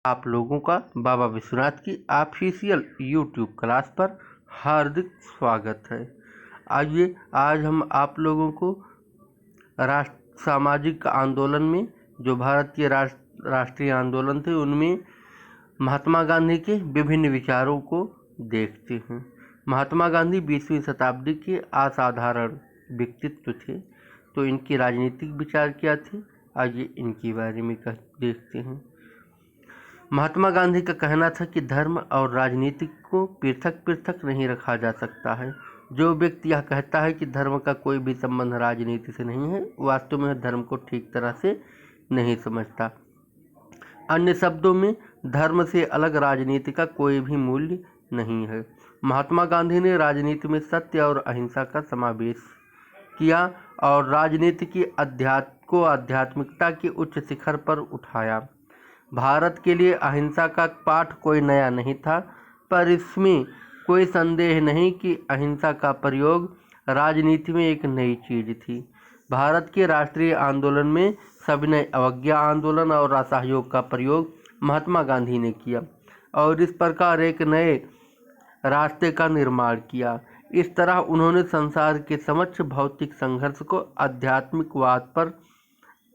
आप लोगों का बाबा विश्वनाथ की ऑफिशियल यूट्यूब क्लास पर हार्दिक स्वागत है। आइए आज हम आप लोगों को सामाजिक आंदोलन में जो भारतीय राष्ट्रीय आंदोलन थे उनमें महात्मा गांधी के विभिन्न विचारों को देखते हैं। महात्मा गांधी 20वीं शताब्दी के असाधारण व्यक्तित्व थे, तो इनके राजनीतिक विचार क्या थे, आइए इनके बारे में देखते हैं। महात्मा गांधी का कहना था कि धर्म और राजनीति को पृथक पृथक नहीं रखा जा सकता है। जो व्यक्ति यह कहता है कि धर्म का कोई भी संबंध राजनीति से नहीं है, वास्तव में धर्म को ठीक तरह से नहीं समझता। अन्य शब्दों में, धर्म से अलग राजनीति का कोई भी मूल्य नहीं है। महात्मा गांधी ने राजनीति में सत्य और अहिंसा का समावेश किया और राजनीति की आध्यात्मिकता के उच्च शिखर पर उठाया। भारत के लिए अहिंसा का पाठ कोई नया नहीं था, पर इसमें कोई संदेह नहीं कि अहिंसा का प्रयोग राजनीति में एक नई चीज थी। भारत के राष्ट्रीय आंदोलन में सविनय अवज्ञा आंदोलन और असहयोग का प्रयोग महात्मा गांधी ने किया और इस प्रकार एक नए रास्ते का निर्माण किया। इस तरह उन्होंने संसार के समक्ष भौतिक संघर्ष को आध्यात्मिकवाद पर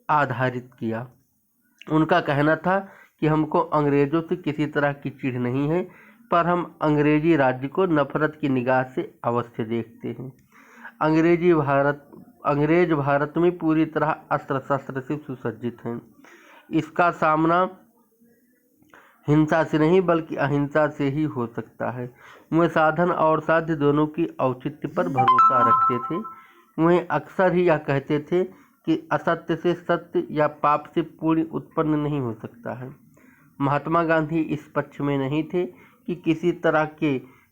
आधारित किया। उनका कहना था कि हमको अंग्रेजों से किसी तरह की चिढ़ नहीं है, पर हम अंग्रेजी राज्य को नफरत की निगाह से अवश्य देखते हैं। अंग्रेज भारत में पूरी तरह अस्त्र शस्त्र से सुसज्जित हैं। इसका सामना हिंसा से नहीं बल्कि अहिंसा से ही हो सकता है। वे साधन और साध्य दोनों की औचित्य पर भरोसा रखते थे। वे अक्सर ही यह कहते थे कि असत्य से सत्य या पाप से पुण्य उत्पन्न नहीं हो सकता है। महात्मा गांधी इस पक्ष में नहीं थे कि किसी तरह के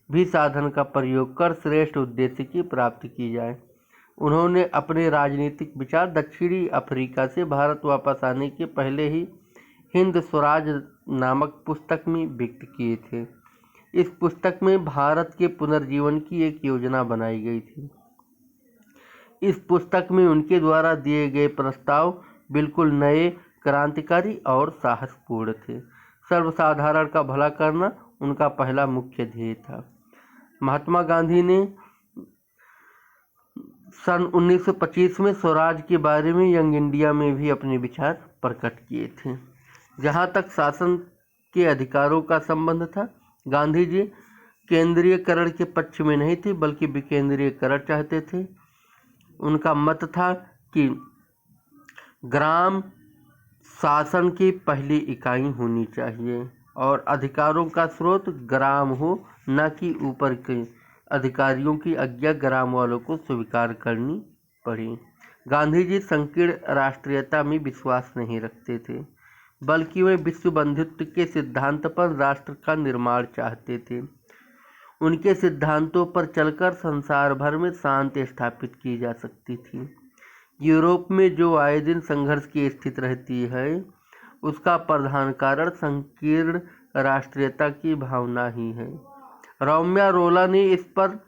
भी साधन का प्रयोग कर श्रेष्ठ उद्देश्य की प्राप्ति की जाए। उन्होंने अपने राजनीतिक विचार दक्षिणी अफ्रीका से भारत वापस आने के पहले ही हिंद स्वराज नामक पुस्तक में व्यक्त किए थे। इस पुस्तक में भारत के पुनर्जीवन की एक योजना बनाई गई थी। इस पुस्तक में उनके द्वारा दिए गए प्रस्ताव बिल्कुल नए, क्रांतिकारी और साहसपूर्ण थे। सर्वसाधारण का भला करना उनका पहला मुख्य ध्येय था। महात्मा गांधी ने सन 1925 में स्वराज के बारे में यंग इंडिया में भी अपने विचार प्रकट किए थे। जहाँ तक शासन के अधिकारों का संबंध था, गांधी जी केंद्रीयकरण के पक्ष में नहीं थे बल्कि विकेंद्रीयकरण चाहते थे। उनका मत था कि ग्राम शासन की पहली इकाई होनी चाहिए और अधिकारों का स्रोत ग्राम हो, न कि ऊपर के अधिकारियों की आज्ञा ग्राम वालों को स्वीकार करनी पड़े। गांधी जी संकीर्ण राष्ट्रीयता में विश्वास नहीं रखते थे, बल्कि वे विश्व बंधुत्व के सिद्धांत पर राष्ट्र का निर्माण चाहते थे। उनके सिद्धांतों पर चलकर संसार भर में शांति स्थापित की जा सकती थी। यूरोप में जो आए दिन संघर्ष की स्थिति रहती है, उसका प्रधान कारण संकीर्ण राष्ट्रीयता की भावना ही है। रौम्या रोला ने इस पर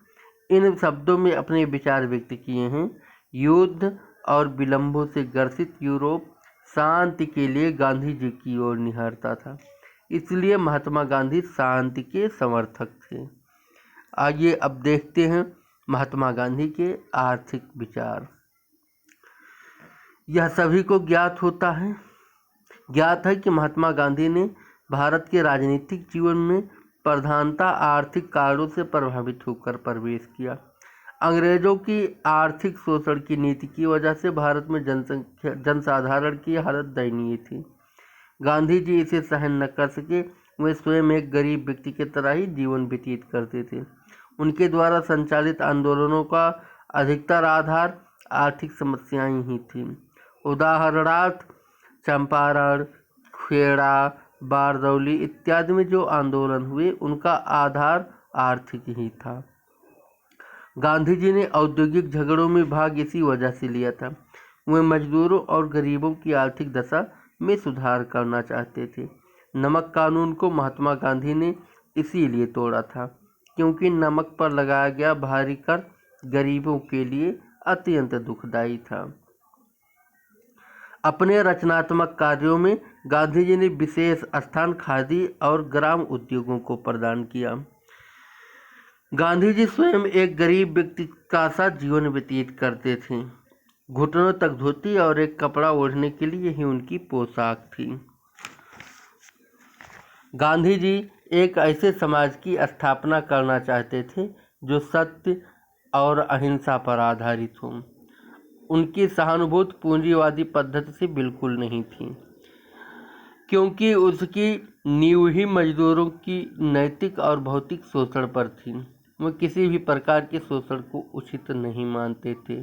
इन शब्दों में अपने विचार व्यक्त किए हैं: युद्ध और विलंबों से ग्रसित यूरोप शांति के लिए गांधी जी की ओर निहारता था, इसलिए महात्मा गांधी शांति के समर्थक थे। आइए अब देखते हैं महात्मा गांधी के आर्थिक विचार। यह सभी को ज्ञात है कि महात्मा गांधी ने भारत के राजनीतिक जीवन में प्रधानता आर्थिक कारणों से प्रभावित होकर प्रवेश किया। अंग्रेजों की आर्थिक शोषण की नीति की वजह से भारत में जनसाधारण की हालत दयनीय थी। गांधी जी इसे सहन न कर सके। वे स्वयं एक गरीब व्यक्ति की तरह ही जीवन व्यतीत करते थे। उनके द्वारा संचालित आंदोलनों का अधिकतर आधार आर्थिक समस्याएं ही थीं। उदाहरणार्थ चंपारण, खेड़ा, बारदौली इत्यादि में जो आंदोलन हुए, उनका आधार आर्थिक ही था। गांधी जी ने औद्योगिक झगड़ों में भाग इसी वजह से लिया था। वे मजदूरों और गरीबों की आर्थिक दशा में सुधार करना चाहते थे। नमक कानून को महात्मा गांधी ने इसीलिए तोड़ा था, क्योंकि नमक पर लगाया गया भारी कर गरीबों के लिए अत्यंत दुखदायी था। अपने रचनात्मक कार्यों में गांधी जी ने विशेष स्थान खादी और ग्राम उद्योगों को प्रदान किया। गांधी जी स्वयं एक गरीब व्यक्ति का सा जीवन व्यतीत करते थे। घुटनों तक धोती और एक कपड़ा ओढ़ने के लिए ही उनकी पोशाक थी। गांधी जी एक ऐसे समाज की स्थापना करना चाहते थे जो सत्य और अहिंसा पर आधारित हो। उनकी सहानुभूति पूंजीवादी पद्धति से बिल्कुल नहीं थी, क्योंकि उसकी नींव ही मजदूरों की नैतिक और भौतिक शोषण पर थी। वे किसी भी प्रकार के शोषण को उचित नहीं मानते थे।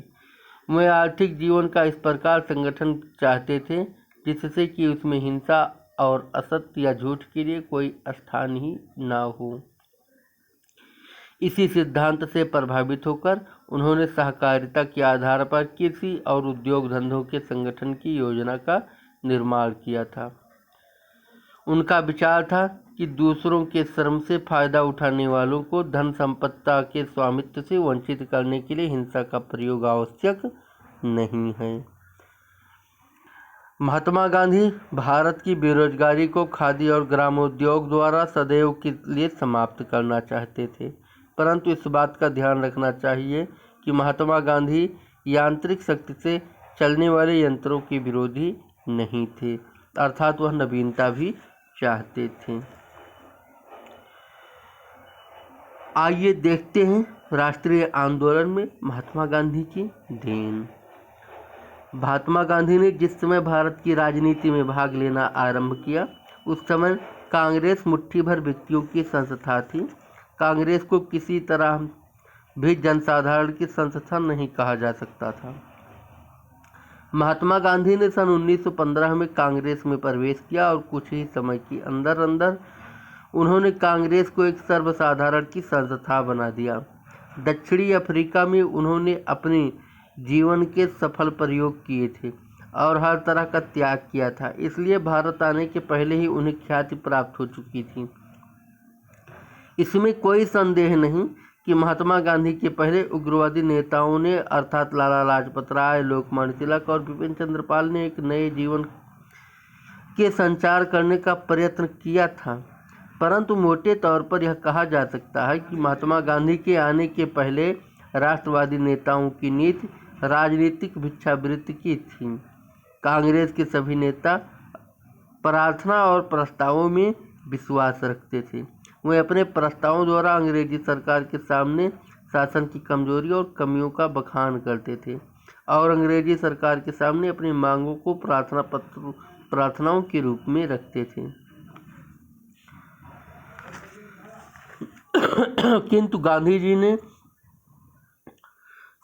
वे आर्थिक जीवन का इस प्रकार संगठन चाहते थे जिससे कि उसमें हिंसा और असत्य या झूठ के लिए कोई स्थान ही ना हो। इसी सिद्धांत से प्रभावित होकर उन्होंने सहकारिता के आधार पर कृषि और उद्योग धंधों के संगठन की योजना का निर्माण किया था। उनका विचार था कि दूसरों के श्रम से फायदा उठाने वालों को धन संपत्ति के स्वामित्व से वंचित करने के लिए हिंसा का प्रयोग आवश्यक नहीं है। महात्मा गांधी भारत की बेरोजगारी को खादी और ग्रामोद्योग द्वारा सदैव के लिए समाप्त करना चाहते थे, परंतु इस बात का ध्यान रखना चाहिए कि महात्मा गांधी यांत्रिक शक्ति से चलने वाले यंत्रों के विरोधी नहीं थे, अर्थात वह नवीनता भी चाहते थे। आइए देखते हैं राष्ट्रीय आंदोलन में महात्मा गांधी की देन। महात्मा गांधी ने जिस समय भारत की राजनीति में भाग लेना आरंभ किया, उस समय कांग्रेस मुट्ठी भर व्यक्तियों की संस्था थी। कांग्रेस को किसी तरह भी जनसाधारण की संस्था नहीं कहा जा सकता था। महात्मा गांधी ने सन 1915 में कांग्रेस में प्रवेश किया और कुछ ही समय के अंदर अंदर उन्होंने कांग्रेस को एक सर्वसाधारण की संस्था बना दिया। दक्षिणी अफ्रीका में उन्होंने अपने जीवन के सफल प्रयोग किए थे और हर तरह का त्याग किया था, इसलिए भारत आने के पहले ही उन्हें ख्याति प्राप्त हो चुकी थी। इसमें कोई संदेह नहीं कि महात्मा गांधी के पहले उग्रवादी नेताओं ने अर्थात लाला लाजपत राय, लोकमान्य तिलक और बिपिन चंद्र पाल ने एक नए जीवन के संचार करने का प्रयत्न किया था, परंतु मोटे तौर पर यह कहा जा सकता है कि महात्मा गांधी के आने के पहले राष्ट्रवादी नेताओं की नीति राजनीतिक भिक्षावृत्ति की थी। कांग्रेस के सभी नेता प्रार्थना और प्रस्तावों में विश्वास रखते थे। वे अपने प्रस्तावों द्वारा अंग्रेजी सरकार के सामने शासन की कमजोरी और कमियों का बखान करते थे और अंग्रेजी सरकार के सामने अपनी मांगों को प्रार्थनाओं के रूप में रखते थे। किंतु गांधी जी ने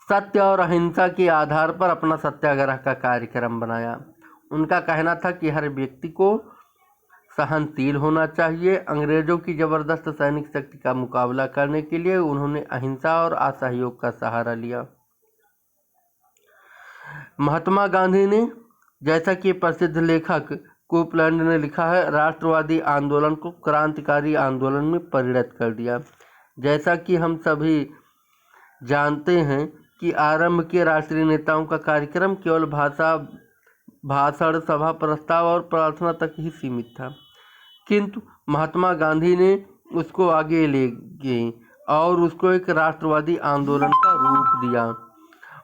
सत्य और अहिंसा के आधार पर अपना सत्याग्रह का कार्यक्रम बनाया। उनका कहना था कि हर व्यक्ति को सहनशील होना चाहिए। अंग्रेजों की जबरदस्त सैनिक शक्ति का मुकाबला करने के लिए उन्होंने अहिंसा और असहयोग का सहारा लिया। महात्मा गांधी ने, जैसा कि प्रसिद्ध लेखक कोपलैंड ने लिखा है, राष्ट्रवादी आंदोलन को क्रांतिकारी आंदोलन में परिणत कर दिया। जैसा कि हम सभी जानते हैं कि आरंभ के राष्ट्रीय नेताओं का कार्यक्रम केवल भाषण, सभा, प्रस्ताव और प्रार्थना तक ही सीमित था, किंतु महात्मा गांधी ने उसको आगे ले गए और उसको एक राष्ट्रवादी आंदोलन का रूप दिया।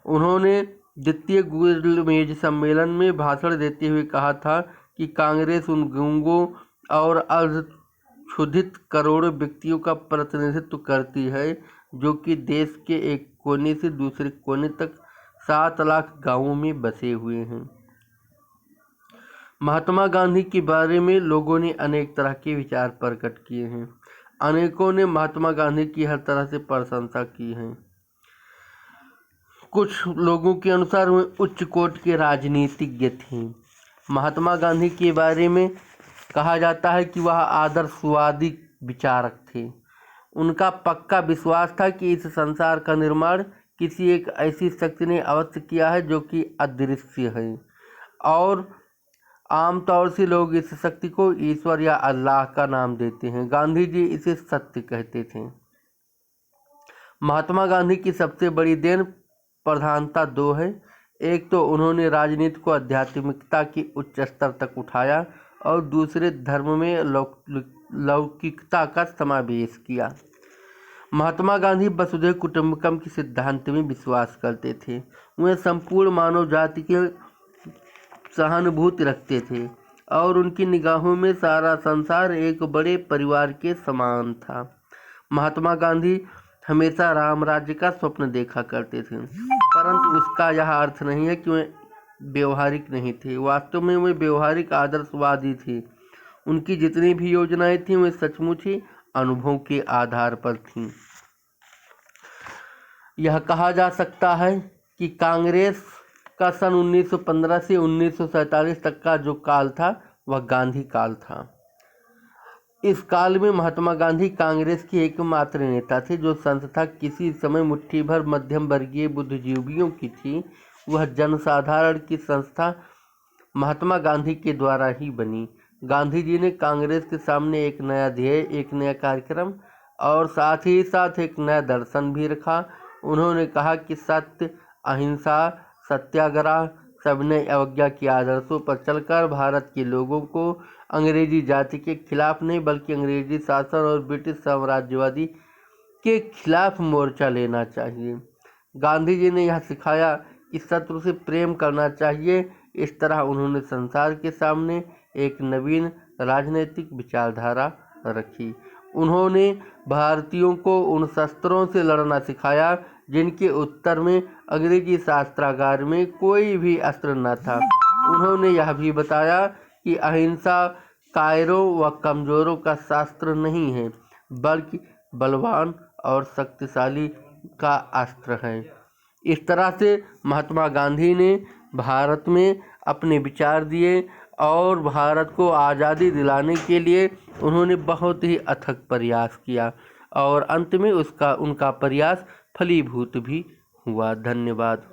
उन्होंने द्वितीय गोलमेज सम्मेलन में भाषण देते हुए कहा था कि कांग्रेस उन गूंगों और अर्धक्षुधित करोड़ों व्यक्तियों का प्रतिनिधित्व करती है जो कि देश के एक कोने से दूसरे कोने तक 7 लाख गांवों में बसे हुए हैं। महात्मा गांधी के बारे में लोगों ने अनेक तरह के विचार प्रकट किए हैं। अनेकों ने महात्मा गांधी की हर तरह से प्रशंसा की है। कुछ लोगों के अनुसार वे उच्च कोटि के राजनीतिज्ञ थे। महात्मा गांधी के बारे में कहा जाता है कि वह आदर्शवादी विचारक थे। उनका पक्का विश्वास था कि इस संसार का निर्माण किसी एक ऐसी शक्ति ने अवश्य किया है जो कि अदृश्य है, और आमतौर से लोग इस शक्ति को ईश्वर या अल्लाह का नाम देते हैं। गांधी जी इसे सत्य कहते थे। महात्मा गांधी की सबसे बड़ी देन प्रधानता 2 है। एक तो उन्होंने राजनीति को आध्यात्मिकता की उच्च स्तर तक उठाया और दूसरे धर्म में लौकिकता का समावेश किया। महात्मा गांधी वसुधैव कुटुंबकम के सिद्धांत में विश्वास करते थे। वे संपूर्ण मानव जाति के सहानुभूति रखते थे और उनकी निगाहों में सारा संसार एक बड़े परिवार के समान था। महात्मा गांधी हमेशा राम राज्य का स्वप्न देखा करते थे, परंतु उसका यह अर्थ नहीं है कि वे व्यवहारिक नहीं थे। वास्तव में वे व्यवहारिक आदर्शवादी थे। उनकी जितनी भी योजनाएं थीं वे सचमुच ही अनुभव के आधार पर थीं। यह कहा जा सकता है कि कांग्रेस का सन 1915 से 1947 तक का जो काल था वह गांधी काल था। इस काल में महात्मा गांधी कांग्रेस के एकमात्र नेता थे। जो संस्था किसी समय मुट्ठी भर मध्यम वर्गीय बुद्धिजीवियों की थी, वह जनसाधारण की संस्था महात्मा गांधी के द्वारा ही बनी। गांधी जी ने कांग्रेस के सामने एक नया ध्येय, एक नया कार्यक्रम और साथ ही साथ एक नया दर्शन भी रखा। उन्होंने कहा कि सत्य, अहिंसा, सत्याग्रह, सविनय अवज्ञा के आदर्शों पर चलकर भारत के लोगों को अंग्रेजी जाति के खिलाफ नहीं बल्कि अंग्रेजी शासन और ब्रिटिश साम्राज्यवादी के खिलाफ मोर्चा लेना चाहिए। गांधी जी ने यह सिखाया कि शत्रु से प्रेम करना चाहिए। इस तरह उन्होंने संसार के सामने एक नवीन राजनीतिक विचारधारा रखी। उन्होंने भारतीयों को उन शस्त्रों से लड़ना सिखाया जिनके उत्तर में अंग्रेजी शास्त्रागार में कोई भी अस्त्र न था। उन्होंने यह भी बताया कि अहिंसा कायरों व कमजोरों का शास्त्र नहीं है बल्कि बलवान और शक्तिशाली का अस्त्र है। इस तरह से महात्मा गांधी ने भारत में अपने विचार दिए और भारत को आज़ादी दिलाने के लिए उन्होंने बहुत ही अथक प्रयास किया और अंत में उनका प्रयास फलीभूत भी हुआ। धन्यवाद।